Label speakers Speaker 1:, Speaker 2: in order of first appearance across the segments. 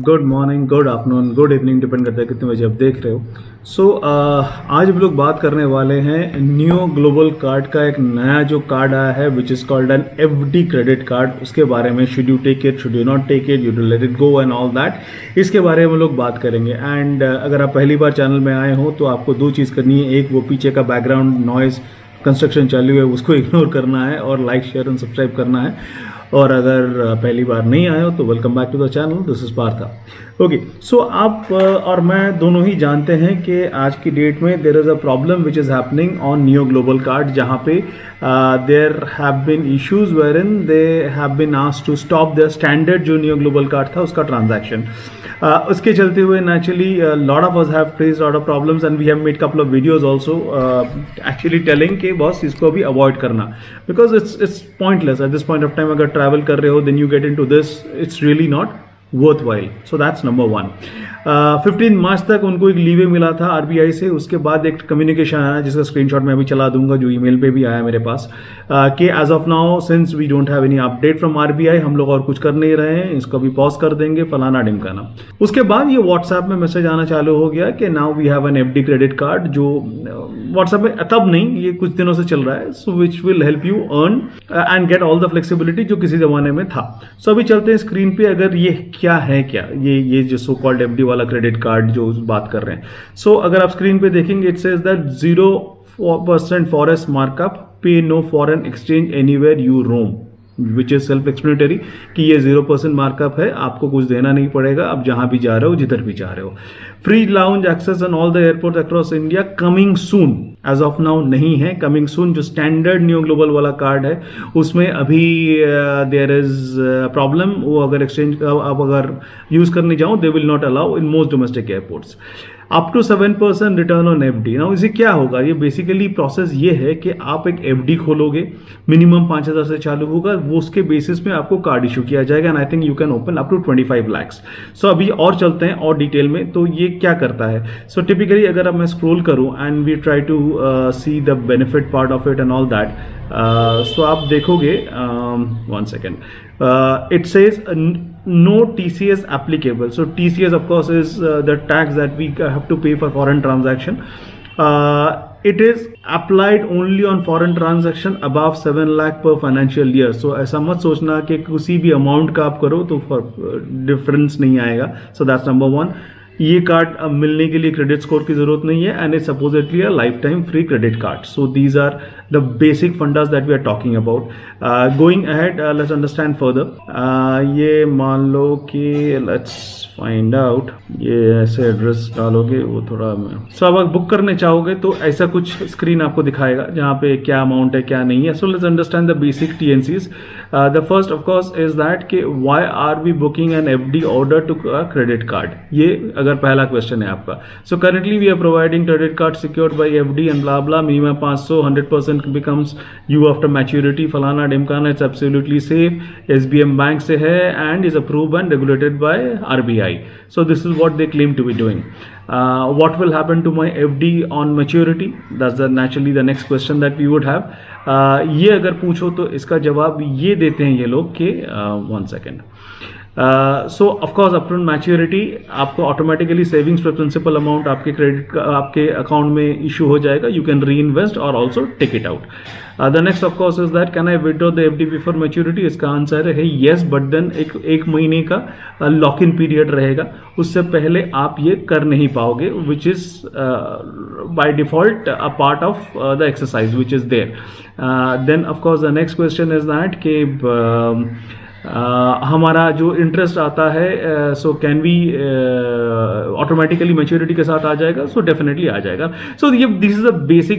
Speaker 1: Good morning, good afternoon, good evening, depend करता है कितने बजे आप देख रहे हो। आज हम लोग बात करने वाले हैं न्यू ग्लोबल कार्ड का एक नया जो कार्ड आया है which is called an FD credit card. उसके बारे में should you take it, should you not take it, you do let it go and all that, इसके बारे में हम लोग बात करेंगे। एंड अगर आप पहली बार चैनल में आए हो तो आपको दो चीज़ करनी है। एक, वो पीछे का बैकग्राउंड नॉइज़ कंस्ट्रक्शन चालू है उसको इग्नोर करना है, और लाइक शेयर एंड सब्सक्राइब करना है। और अगर पहली बार नहीं आए हो तो welcome back to the channel, this is Partha. Okay, so आप और मैं दोनों ही जानते हैं कि आज की डेट में there is a problem which is happening on new global card, जहाँ पे there have been issues wherein they have been asked to stop the standard जो न्यू ग्लोबल कार्ड था उसका ट्रांजैक्शन। उसके चलते हुए naturally lot of us have faced lot of problems and we have made couple of videos also actually telling कि boss इसको भी avoid करना, because it's pointless at this point of time. अगर ट्रैवल कर रहे हो then you get into this, it's really not worthwhile. So that's number one. 15 March तक उनको एक लीवे मिला था आरबीआई से। उसके बाद एक कम्युनिकेशन आया जिसका स्क्रीनशॉट मैं अभी चला दूंगा, जो ईमेल पे भी आया मेरे पास, कि as of now since we don't have any update from RBI, हम लोग और कुछ कर नहीं रहे हैं, इसको भी पॉज कर देंगे, फलाना ढिमकाना। उसके बाद ये व्हाट्सएप में मैसेज आना चालू हो गया कि now we have an FD credit card, जो व्हाट्सएप में तब नहीं, ये कुछ दिनों से चल रहा है, so which will help you earn and get all the flexibility जो किसी जमाने में था। सो अभी चलते हैं स्क्रीन पे, अगर ये क्या है, क्या ये जो सो कॉल्ड एफडी वाला क्रेडिट कार्ड जो बात कर रहे हैं। सो अगर आप स्क्रीन पे देखेंगे, it says that 0% forex markup, pay no foreign exchange anywhere you roam, which is self explanatory कि ये 0% मार्कअप है, आपको कुछ देना नहीं पड़ेगा, आप जहां भी जा रहे हो, जिधर भी जा रहे हो। Free lounge access on all the airport across India, coming soon, as of now नहीं है, कमिंग सून। जो स्टैंडर्ड न्यू ग्लोबल वाला कार्ड है उसमें अभी देयर इज प्रॉब्लम, वो अगर एक्सचेंज आप अगर यूज करने जाओ they will not allow in most domestic airports. Up to 7% return on FD. Now इसे क्या होगा, ये बेसिकली प्रोसेस ये है कि आप एक एफडी खोलोगे, मिनिमम 5,000 से चालू होगा, वो उसके बेसिस में आपको कार्ड इशू किया जाएगा, and I think you can open up to 25 lakhs। So अभी और चलते हैं और डिटेल में, तो ये क्या करता है। सो टिपिकली अगर अब मैं स्क्रॉल करूं and we try to see the benefit part of it and all that, so आप देखोगे, one second, it says no TCS applicable. So TCS of course is the tax that we have to pay for foreign transaction. It is applied only on foreign transaction above 7 lakh per financial year. So ऐसा मत सोचना कि किसी भी amount का आप करो तो डिफरेंस नहीं आएगा। So that's number one. ये कार्ड मिलने के लिए क्रेडिट स्कोर की जरूरत नहीं है, and it supposedly a life time free credit card. So these are the basic fundas that we are talking about. Going ahead, let's understand further. ये मान लो कि लेट्स फाइंड आउट, ये ऐसे एड्रेस डालोगे वो थोड़ा सो अब बुक करने चाहोगे तो ऐसा कुछ स्क्रीन आपको दिखाएगा जहाँ पे क्या अमाउंट है क्या नहीं है। So let's understand the basic TNCs. The first of course is that कि why are we booking an FD order to credit card, ये अगर पहला क्वेश्चन है आपका। So currently we are providing credit card secured by FD and blah blah, minimum 500, 100% becomes you after maturity, फलाना ढिमकाना, it's absolutely safe, SBM bank से है and is approved and regulated by RBI. So this is what they claim to be doing. What will happen to my FD on maturity? That's naturally the next question that we would have. ये अगर पूछो तो इसका जवाब ये देते हैं ये लोग कि one second. So of course upfront maturity आपको ऑटोमेटिकली सेविंग्स पर प्रिंसिपल अमाउंट आपके क्रेडिट आपके अकाउंट में इशू हो जाएगा, यू कैन री इन्वेस्ट और also take it out. The next of course is that can I withdraw the FD before maturity, इसका answer है येस, बट देन एक महीने का लॉक इन पीरियड रहेगा, उससे पहले आप ये कर नहीं पाओगे, which is by default a part of the exercise which is there. Then of course the next question is that कि हमारा जो इंटरेस्ट आता है, so can we automatically maturity के साथ आ जाएगा? सो डेफिनेटली आ जाएगा। सो ये this is the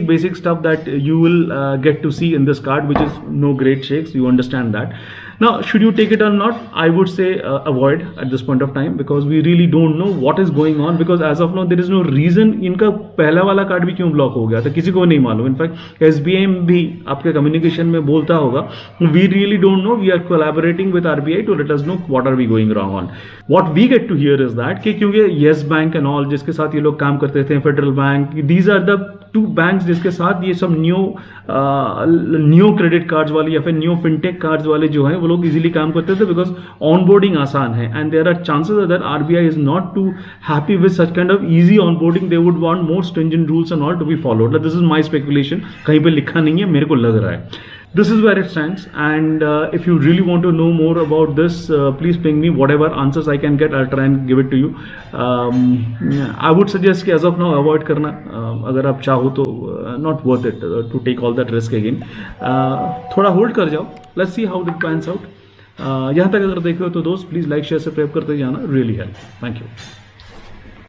Speaker 1: basic stuff that you will get to see in this card, which is no great shakes, you understand that. Now, should you take it or not? I would say avoid at this point of time, because we really don't know what is going on, because as of now there is no reason. इनका पहला वाला card भी क्यों block हो गया था किसी को नहीं मालूम। इनफैक्ट SBI भी आपके कम्युनिकेशन में बोलता होगा, we really don't know, we are collaborating with RBI to let us know what are we going wrong on. What we get to hear is that कि क्योंकि Yes Bank and all जिसके साथ ये लोग काम करते थे, federal bank, these are the two banks जिसके साथ ये सब न्यू क्रेडिट कार्ड्स वाले या फिर न्यू फिनटेक कार्ड्स वाले जो हैं वो लोग इजीली काम करते थे बिकॉज ऑनबोर्डिंग आसान है, and there are chances that RBI is not too happy with such kind of easy onboarding. They would want more stringent rules and all to be followed. This is my speculation, कहीं पे लिखा नहीं है, मेरे को लग रहा है. This is where it stands, and if you really want to know more about this, please ping me. Whatever answers I can get, I'll try and give it to you. I would suggest कि as of now avoid करना, अगर आप चाहो तो not worth it to take all that risk again. थोड़ा hold कर जाओ, let's see how it pans out. यहाँ तक अगर देखे हो तो दोस्त प्लीज़ लाइक शेयर सब्सक्राइब करते जाना, really help. Thank you.